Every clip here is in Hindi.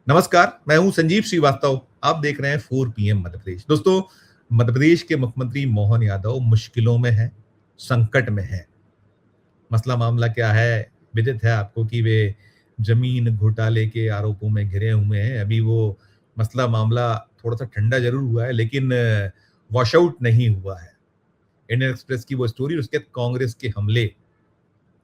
नमस्कार, मैं हूं संजीव श्रीवास्तव। आप देख रहे हैं 4 पीएम मध्य प्रदेश। दोस्तों, मध्य प्रदेश के मुख्यमंत्री मोहन यादव मुश्किलों में हैं, संकट में हैं। मसला मामला क्या है? विदित है आपको कि वे जमीन घोटाले के आरोपों में घिरे हुए हैं। अभी वो मसला मामला थोड़ा-सा ठंडा ज़रूर हुआ है, लेकिन वॉश आउट नहीं हुआ है। इंडियन एक्सप्रेस की वो स्टोरी, उसके बाद कांग्रेस के हमले।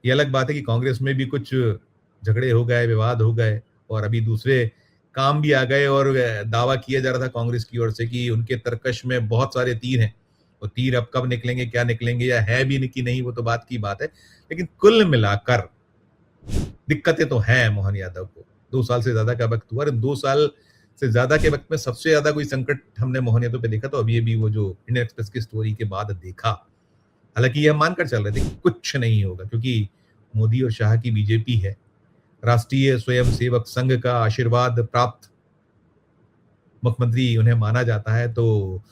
ये अलग बात है कि कांग्रेस में भी कुछ झगड़े हो गए, विवाद हो गए और अभी दूसरे काम भी आ गए और दावा किया जा रहा था कांग्रेस की ओर से कि उनके तरकश में बहुत सारे तीर हैं। वो तीर अब कब निकलेंगे, क्या निकलेंगे या है भी कि नहीं, वो तो बात की बात है। लेकिन कुल मिलाकर दिक्कतें तो हैं मोहन यादव को। 2 साल से ज़्यादा का वक़्त हुआ और 2 साल से ज़्यादा के वक़्त में सबसे ज़्यादा कोई संकट हमने मोहन यादव पे देखा तो अभी-अभी वो जो इंडियन एक्सप्रेस की स्टोरी के बाद देखा। हालाँकि ये हम मानकर चल रहे थे कि कुछ नहीं होगा क्योंकि मोदी और शाह की बीजेपी है। राष्ट्रीय स्वयंसेवक संघ का आशीर्वाद प्राप्त मुख्यमंत्री उन्हें माना जाता है, तो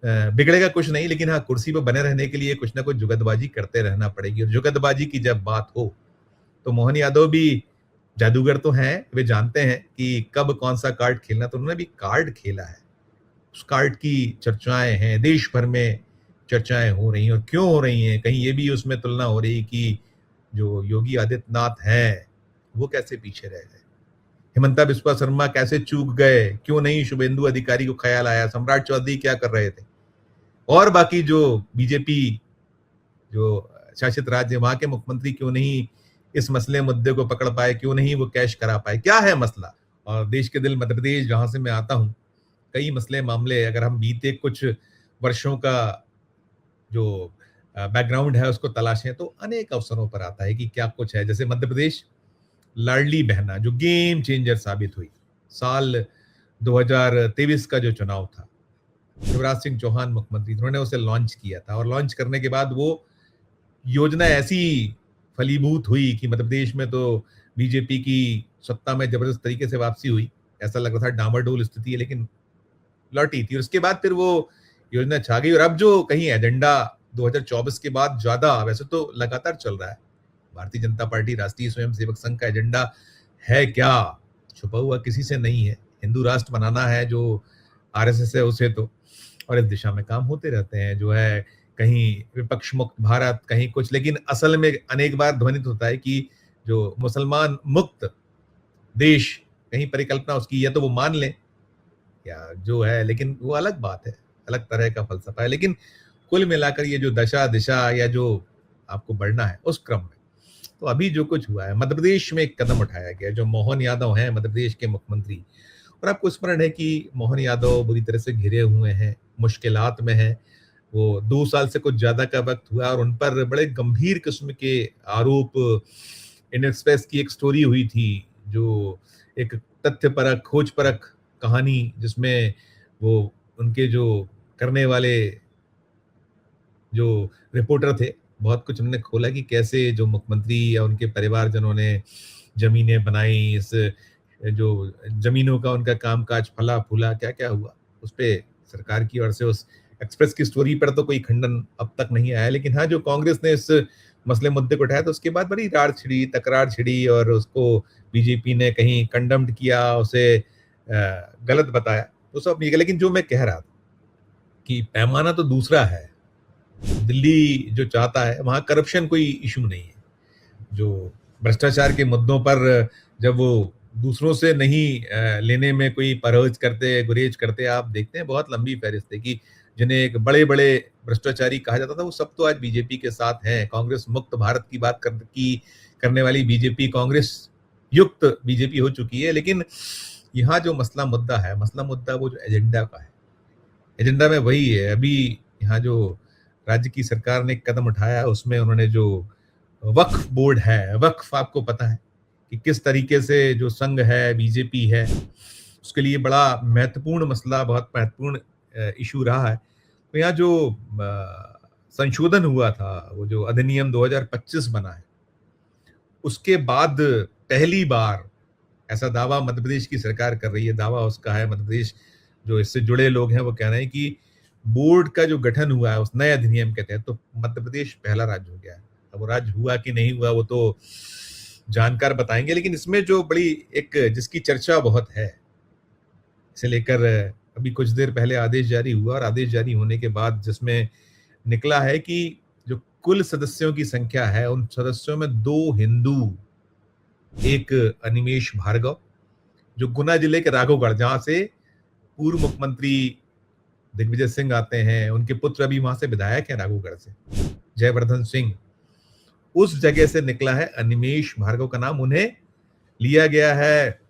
बिगड़ेगा कुछ नहीं, लेकिन हाँ, कुर्सी पे बने रहने के लिए कुछ ना कुछ जुगतबाजी करते रहना पड़ेगी और जुगतबाजी की जब बात हो, तो मोहन यादव भी जादूगर तो हैं, वे जानते हैं कि कब कौन-सा कार्ड खेलना, तो उन्होंने भी कार्ड खेला है। उस कार्ड की चर्चाएँ हैं, देश भर में चर्चाएँ हो रही हैं और क्यों हो रही हैं? कहीं ये भी उसमें तुलना हो रही है कि जो योगी आदित्यनाथ हैं, वो कैसे पीछे रह गए? हिमंता बिस्वा शर्मा कैसे चूक गए? क्यों नहीं शुभेंदु अधिकारी को ख्याल आया? सम्राट चौधरी क्या कर रहे थे? और बाकी जो बीजेपी जो शासित राज्य वहाँ के मुख्यमंत्री क्यों नहीं इस मसले मुद्दे को पकड़ पाए? क्यों नहीं वो कैश करा पाए? क्या है मसला? और देश के दिल मध्य प्रदेश जहाँ से मैं आता हूँ, कई मसले मामले अगर हम बीते कुछ वर्षों का जो बैकग्राउंड है उसको तलाशें तो अनेक अवसरों पर आता है कि क्या कुछ है। जैसे मध्य प्रदेश लाडली बहना जो गेम चेंजर साबित हुई। साल 2023 का जो चुनाव था, शिवराज सिंह चौहान मुख्यमंत्री थे, उन्होंने उसे लॉन्च किया था और लॉन्च करने के बाद वो योजना ऐसी फलीभूत हुई कि मध्य प्रदेश में तो बीजेपी की सत्ता में जबरदस्त तरीके से वापसी हुई। ऐसा लग रहा था डामाडोल स्थिति है, लेकिन लौटी थी और उसके बाद फिर वो योजना छा गई और अब जो कहीं एजेंडा 2024 के बाद ज़्यादा वैसे तो लगातार चल रहा है। भारतीय जनता पार्टी राष्ट्रीय स्वयंसेवक संघ का एजेंडा है क्या? छुपा हुआ किसी से नहीं है। हिंदू राष्ट्र बनाना है जो आरएसएस है उसे तो, और इस दिशा में काम होते रहते हैं। जो है कहीं विपक्ष मुक्त भारत, कहीं कुछ, लेकिन असल में अनेक बार ध्वनित होता है कि जो मुसलमान मुक्त देश, कहीं परिकल्पना उसकी है तो वो मान लें या जो है, लेकिन वो अलग बात है, अलग तरह का फ़लसफ़ा है। लेकिन कुल मिलाकर ये जो दशा-दिशा या जो आपको बढ़ना है उस क्रम में, तो अभी जो कुछ हुआ है, मध्य प्रदेश में एक कदम उठाया गया। जो मोहन यादव हैं मध्य प्रदेश के मुख्यमंत्री, और आपको स्मरण है कि मोहन यादव बुरी तरह से घिरे हुए हैं, मुश्किलात में हैं। वो 2 साल से कुछ ज़्यादा का वक़्त हुआ और उन पर बड़े गंभीर किस्म के आरोप। इंडियन एक्सप्रेस की एक स्टोरी हुई थी, जो एक तथ्यपरक, खोजपरक कहानी जिसमें वो उनके जो करने वाले जो रिपोर्टर थे, बहुत कुछ उन्होंने खोला कि कैसे जो मुख्यमंत्री या उनके परिवारजनों ने ज़मीनें बनाई, इस जो ज़मीनों का उनका कामकाज फला-फूला, क्या-क्या हुआ। उसपे सरकार की ओर से उस एक्सप्रेस की स्टोरी पर तो कोई खंडन अब तक नहीं आया। लेकिन हाँ, जो कांग्रेस ने इस मसले मुद्दे को उठाया तो उसके बाद बड़ी रार छिड़ी, तकरार छिड़ी और उसको बीजेपी ने कहीं कंडम्ड किया, उसे गलत बताया। तो सब ठीक है, लेकिन जो मैं कह रहा था कि पैमाना तो दूसरा है। दिल्ली जो चाहता है वहाँ करप्शन कोई इश्यू नहीं है। जो भ्रष्टाचार के मुद्दों पर जब वो दूसरों से नहीं लेने में कोई परहेज करते, गुरेज करते, आप देखते हैं बहुत लंबी फहरिस्त है कि जिन्हें एक बड़े-बड़े भ्रष्टाचारी कहा जाता था, वो सब तो आज बीजेपी के साथ हैं। कांग्रेस मुक्त भारत की बात करने वाली बीजेपी कांग्रेस युक्त बीजेपी हो चुकी है। लेकिन यहाँ जो मसला मुद्दा है, मसला मुद्दा वो जो एजेंडा का है। एजेंडा में वही है। अभी यहाँ जो राज्य की सरकार ने एक कदम उठाया है, उसमें उन्होंने जो वक्फ बोर्ड है, वक्फ आपको पता है कि किस तरीके से जो संघ है, बीजेपी है, उसके लिए बड़ा महत्वपूर्ण मसला, बहुत महत्वपूर्ण इश्यू रहा है। तो यहाँ जो संशोधन हुआ था, वो जो अधिनियम 2025 बना है, उसके बाद पहली बार ऐसा दावा मध्य प्रदेश की सरकार कर रही है। दावा उसका है, मध्य प्रदेश जो इससे जुड़े लोग हैं वो कह रहे हैं कि बोर्ड का जो गठन हुआ है उस नए अधिनियम के तहत, तो मध्य प्रदेश पहला राज्य हो गया है। अब वो राज्य हुआ कि नहीं हुआ वो तो जानकार बताएंगे, लेकिन इसमें जो बड़ी एक जिसकी चर्चा बहुत है, इसे लेकर अभी कुछ देर पहले आदेश जारी हुआ और आदेश जारी होने के बाद जिसमें निकला है कि जो कुल सदस्यों की संख्या है, उन सदस्यों में 2 हिंदू, एक अनिमेष भार्गव, जो गुना जिले के राघवगढ़, जहाँ से पूर्व मुख्यमंत्री दिग्विजय सिंह आते हैं, उनके पुत्र अभी वहाँ से विधायक हैं राघवगढ़ से, जयवर्धन सिंह। उस जगह से निकला है अनिमेष भार्गव का नाम। उन्हें लिया गया है।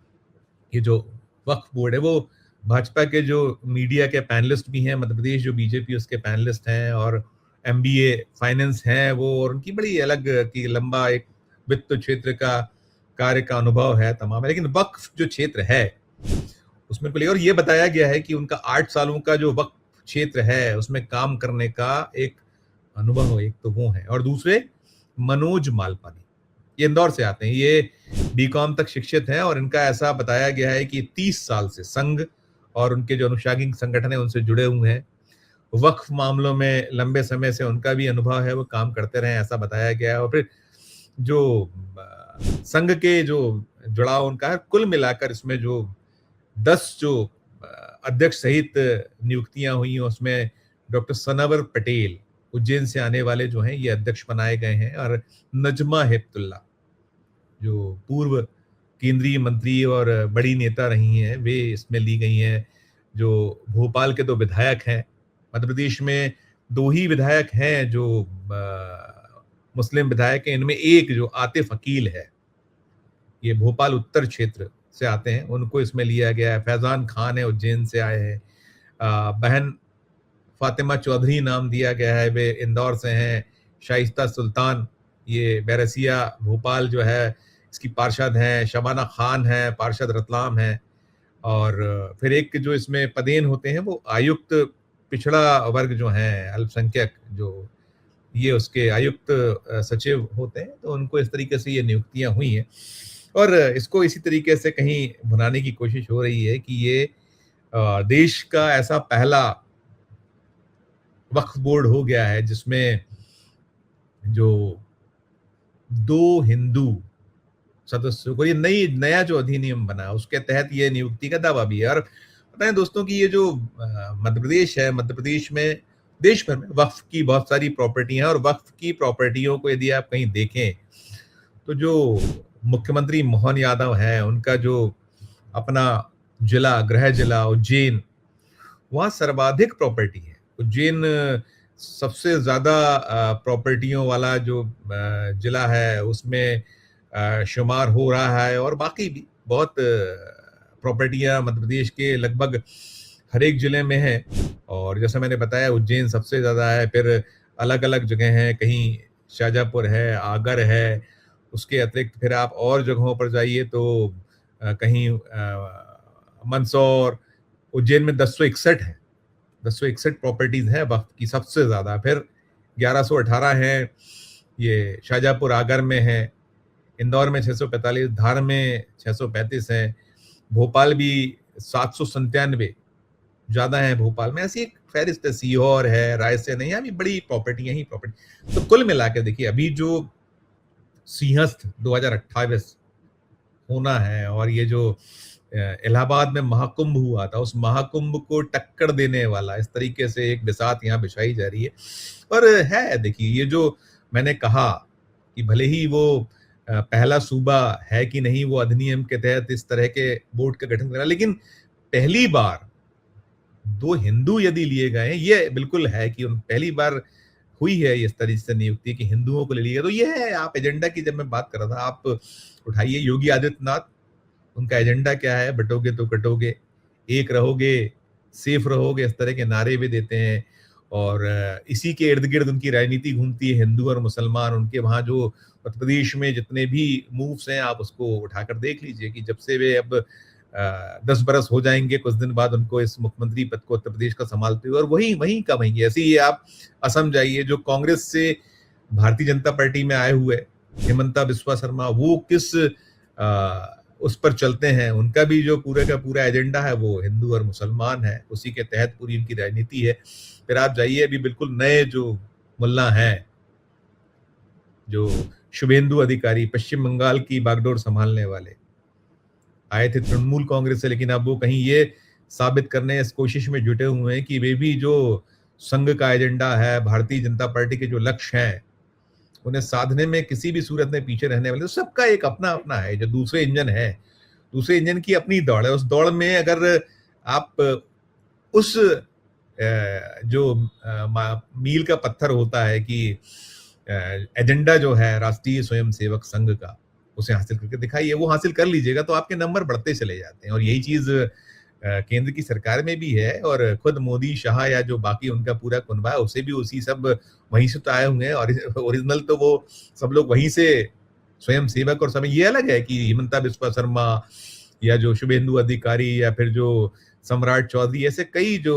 ये जो वक्फ बोर्ड है, वो भाजपा के जो मीडिया के पैनलिस्ट भी हैं, मध्य प्रदेश जो बीजेपी उसके पैनलिस्ट हैं, और एमबीए फाइनेंस हैं वो, और उनकी बड़ी अलग की लंबा एक वित्त क्षेत्र का कार्य का अनुभव है तमाम है। लेकिन वक्फ जो क्षेत्र है उसमें और ये बताया गया है कि उनका 8 सालों का जो वक्फ क्षेत्र है उसमें काम करने का एक अनुभव, एक तो वो है, और दूसरे मनोज मालपानी, ये इंदौर से आते हैं, ये बीकॉम तक शिक्षित हैं, और इनका ऐसा बताया गया है कि 30 साल से संघ और उनके जो अनुषांगिक संगठन है उनसे जुड़े हुए हैं। वक्फ मामलों में लंबे समय से उनका भी अनुभव है, वो काम करते रहे, ऐसा बताया गया है। और फिर जो संघ के जो जुड़ाव उनका है, कुल मिलाकर इसमें जो 10 जो अध्यक्ष सहित नियुक्तियां हुई हैं, उसमें डॉक्टर सनावर पटेल उज्जैन से आने वाले जो हैं ये अध्यक्ष बनाए गए हैं, और नजमा हेपतुल्ला जो पूर्व केंद्रीय मंत्री और बड़ी नेता रही हैं, वे इसमें ली गई हैं। जो भोपाल के 2 विधायक हैं, मध्य प्रदेश में 2 ही विधायक हैं जो मुस्लिम विधायक हैं, इनमें एक जो आतिफ अकील है, ये भोपाल उत्तर क्षेत्र से आते हैं, उनको इसमें लिया गया है। फैजान खान है, उज्जैन से आए हैं। बहन फातिमा चौधरी नाम दिया गया है, वे इंदौर से हैं। शाइस्ता सुल्तान, ये बैरसिया भोपाल जो है इसकी पार्षद हैं। शबाना खान है, पार्षद रतलाम है। और फिर एक जो इसमें पदेन होते हैं वो आयुक्त पिछड़ा वर्ग जो हैं, अल्पसंख्यक, जो ये उसके आयुक्त सचिव होते हैं, तो उनको इस तरीके से ये नियुक्तियां हुई हैं। और इसको इसी तरीके से कहीं भुनाने की कोशिश हो रही है कि ये देश का ऐसा पहला वक्फ बोर्ड हो गया है जिसमें जो 2 हिंदू सदस्यों को, ये नया जो अधिनियम बना उसके तहत ये नियुक्ति का दावा भी है। और पता है दोस्तों कि ये जो मध्य प्रदेश है, मध्य प्रदेश में देश भर में वक्फ की बहुत सारी प्रॉपर्टियां हैं, और वक्फ की प्रॉपर्टियों को यदि आप कहीं देखें तो जो मुख्यमंत्री मोहन यादव है, उनका जो अपना जिला, गृह जिला उज्जैन, वहाँ सर्वाधिक प्रॉपर्टी है। उज्जैन सबसे ज्यादा प्रॉपर्टियों वाला जो जिला है उसमें शुमार हो रहा है, और बाकी भी बहुत प्रॉपर्टियां मध्य प्रदेश के लगभग हर एक जिले में है। और जैसा मैंने बताया उज्जैन सबसे ज्यादा है, फिर अलग अलग जगह हैं, कहीं शाहजहाँपुर है, आगर है, उसके अतिरिक्त फिर आप और जगहों पर जाइए तो कहीं मंदसौर, उज्जैन में 1061 है, 1061 प्रॉपर्टीज है वक्फ की सबसे ज्यादा। फिर 1118 है, ये शाहजहाँपुर आगर में है। इंदौर में 645, धार में 635 है, भोपाल भी 797 ज्यादा है भोपाल में। ऐसी एक फहरिस्त है, सीहोर है, रायसेन है, यहाँ भी बड़ी प्रॉपर्टियां ही प्रॉपर्टी। तो कुल मिला के देखिए अभी जो सिंहस्थ 2028 होना है, और ये जो इलाहाबाद में महाकुंभ हुआ था, उस महाकुंभ को टक्कर देने वाला इस तरीके से एक बिसात यहाँ बिछाई जा रही है। और है देखिए, ये जो मैंने कहा कि भले ही वो पहला सूबा है कि नहीं वो अधिनियम के तहत इस तरह के बोर्ड का गठन करा, लेकिन पहली बार 2 हिंदू यदि लिए गए हैं, ये बिल्कुल है कि पहली बार हुई है इस तरीके से नियुक्ति कि हिंदुओं को ले लिया। तो ये है, आप एजेंडा की जब मैं बात कर रहा था, आप उठाइए योगी आदित्यनाथ, उनका एजेंडा क्या है, बटोगे तो कटोगे, एक रहोगे, सेफ रहोगे, इस तरह के नारे भी देते हैं। और इसी के इर्द गिर्द उनकी राजनीति घूमती है, हिंदू और मुसलमान। उनके वहाँ जो उत्तर प्रदेश में जितने भी मूव्स हैं, आप उसको उठाकर देख लीजिए कि जब से वे अब 10 बरस हो जाएंगे, कुछ दिन बाद उनको इस मुख्यमंत्री पद को उत्तर प्रदेश का संभालते हुए, और वहीं का वहीं। ऐसे ही आप असम जाइए, जो कांग्रेस से भारतीय जनता पार्टी में आए हुए हेमंता बिस्वा शर्मा, वो किस उस पर चलते हैं। उनका भी जो पूरे का पूरा एजेंडा है वो हिंदू और मुसलमान है, उसी के तहत पूरी उनकी राजनीति है। फिर आप जाइए, अभी बिल्कुल नए जो मुल्ला हैं, जो शुभेंदु अधिकारी, पश्चिम बंगाल की बागडोर संभालने वाले, आए थे तृणमूल कांग्रेस से, लेकिन अब वो कहीं ये साबित करने इस कोशिश में जुटे हुए हैं कि वे भी जो संघ का एजेंडा है, भारतीय जनता पार्टी के जो लक्ष्य हैं, उन्हें साधने में किसी भी सूरत में पीछे रहने वाले, तो सबका एक अपना-अपना है। जो दूसरे इंजन है, दूसरे इंजन की अपनी दौड़ है। उस दौड़ में अगर आप उस जो मील का पत्थर होता है कि एजेंडा जो है राष्ट्रीय स्वयंसेवक संघ का, उसे हासिल करके दिखाइए, वो हासिल कर लीजिएगा तो आपके नंबर बढ़ते चले जाते हैं। और यही चीज़ केंद्र की सरकार में भी है, और खुद मोदी, शाह या जो बाकी उनका पूरा कुनबा है, उसे भी उसी सब वहीं से तो आए हुए हैं। और ओरिजिनल तो वो सब लोग वहीं से स्वयंसेवक, और सब ये अलग है कि हिमंता बिस्वा शर्मा या जो शुभेंदु अधिकारी या फिर जो सम्राट चौधरी, ऐसे कई जो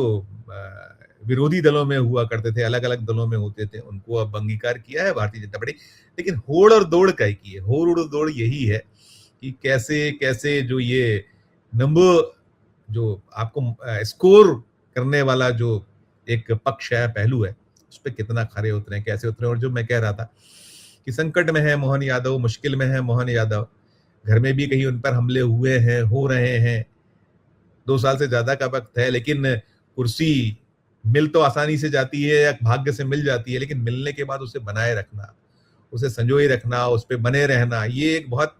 विरोधी दलों में हुआ करते थे, अलग-अलग दलों में होते थे, उनको अब अंगीकार किया है भारतीय जनता पार्टी। लेकिन होड़ और दौड़ काय की है? होड़ और दौड़ यही है कि कैसे जो ये नंबर, जो आपको स्कोर करने वाला जो एक पक्ष है, पहलू है, उस पे कितना खरे उतरे, कैसे उतरे। और जो मैं कह रहा था कि संकट में है मोहन यादव, मुश्किल में है मोहन यादव, घर में भी कहीं उन पर हमले हुए हैं, हो रहे हैं, 2 साल से ज्यादा का वक्त है, लेकिन कुर्सी मिल तो आसानी से जाती है या भाग्य से मिल जाती है, लेकिन मिलने के बाद उसे बनाए रखना, उसे संजोए रखना, उस पे बने रहना, ये एक बहुत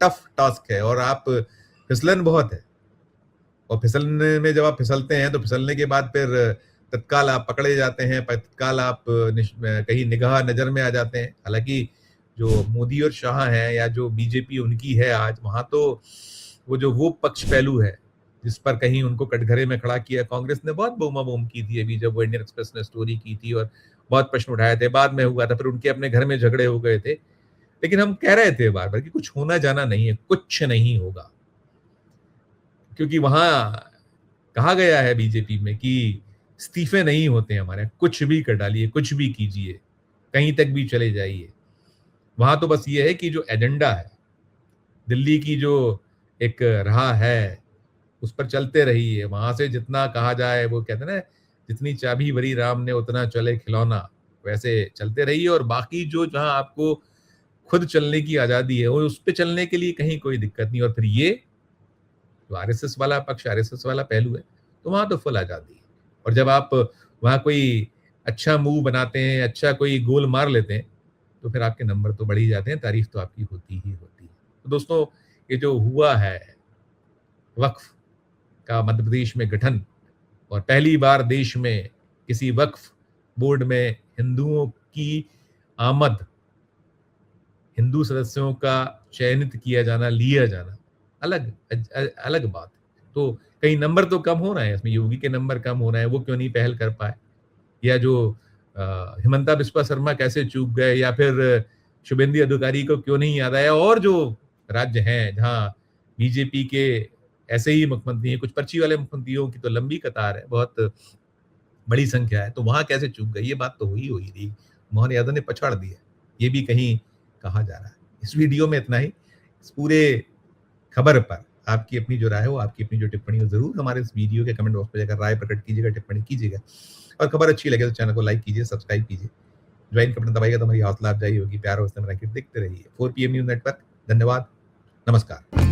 टफ टास्क है। और आप फिसलन बहुत है, और फिसलने में जब आप फिसलते हैं तो फिसलने के बाद फिर तत्काल आप पकड़े जाते हैं, तत्काल आप कहीं निगाह नजर में आ जाते हैं। हालांकि जो मोदी और शाह हैं या जो बीजेपी उनकी है आज, वहां तो वो पक्ष पहलू है जिस पर कहीं उनको कटघरे में खड़ा किया। कांग्रेस ने बहुत बूमा बूम की थी अभी, जब वो इंडियन एक्सप्रेस ने स्टोरी की थी और बहुत प्रश्न उठाए थे, बाद में हुआ था, फिर उनके अपने घर में झगड़े हो गए थे। लेकिन हम कह रहे थे बार बार कि कुछ होना जाना नहीं है, कुछ नहीं होगा, क्योंकि वहां कहा गया है बीजेपी में कि इस्तीफे नहीं होते हमारे, कुछ भी कर डालिए, कुछ भी कीजिए, कहीं तक भी चले जाइए। वहां तो बस ये है कि जो एजेंडा है, दिल्ली की जो एक राह है, उस पर चलते रहिए। वहां से जितना कहा जाए, वो कहते हैं ना, जितनी चाबी भरी राम ने उतना चले खिलौना, वैसे चलते रहिए। और बाकी जो जहां आपको खुद चलने की आजादी है, वो उस पर चलने के लिए कहीं कोई दिक्कत नहीं। और फिर ये जो आरएसएस वाला पक्ष, आरएसएस वाला पहलू है, तो वहां तो फुल आजादी है। और जब आप वहां कोई अच्छा मूव बनाते हैं, अच्छा कोई गोल मार लेते हैं, तो फिर आपके नंबर तो बढ़ ही जाते हैं, तारीफ तो आपकी होती ही होती है। तो दोस्तों, ये जो हुआ है वक्फ का मध्य प्रदेश में गठन, और पहली बार देश में किसी वक्फ बोर्ड में हिंदुओं की आमद, हिंदू सदस्यों का चयनित किया जाना, लिया जाना, अलग बात है। तो कई नंबर तो कम हो रहे हैं इसमें, योगी के नंबर कम हो रहे हैं, वो क्यों नहीं पहल कर पाए, या जो हिमंता बिस्वा शर्मा कैसे चूक गए, या फिर शुभेंदु अधिकारी को क्यों नहीं याद आया। और जो राज्य हैं जहां बीजेपी के ऐसे ही मुख्यमंत्री हैं, कुछ पर्ची वाले मुख्यमंत्रियों की तो लंबी कतार है, बहुत बड़ी संख्या है, तो वहां कैसे चूक गई, ये बात तो हुई रही। मोहन यादव ने पछाड़ दिया, ये भी कहीं कहा जा रहा है। इस वीडियो में इतना ही। इस पूरे खबर पर आपकी अपनी जो राय हो, आपकी अपनी जो टिप्पणी हो, जरूर हमारे इस वीडियो के कमेंट बॉक्स में जाकर राय प्रकट कीजिएगा, टिप्पणी कीजिएगा। और खबर अच्छी लगे तो चैनल को लाइक कीजिए, सब्सक्राइब कीजिए, ज्वाइन का बटन दबाइएगा तो हमारी हौसला अफजाई होगी। प्यार और स्नेह में देखते रहिए 4 PM न्यूज नेटवर्क। धन्यवाद, नमस्कार।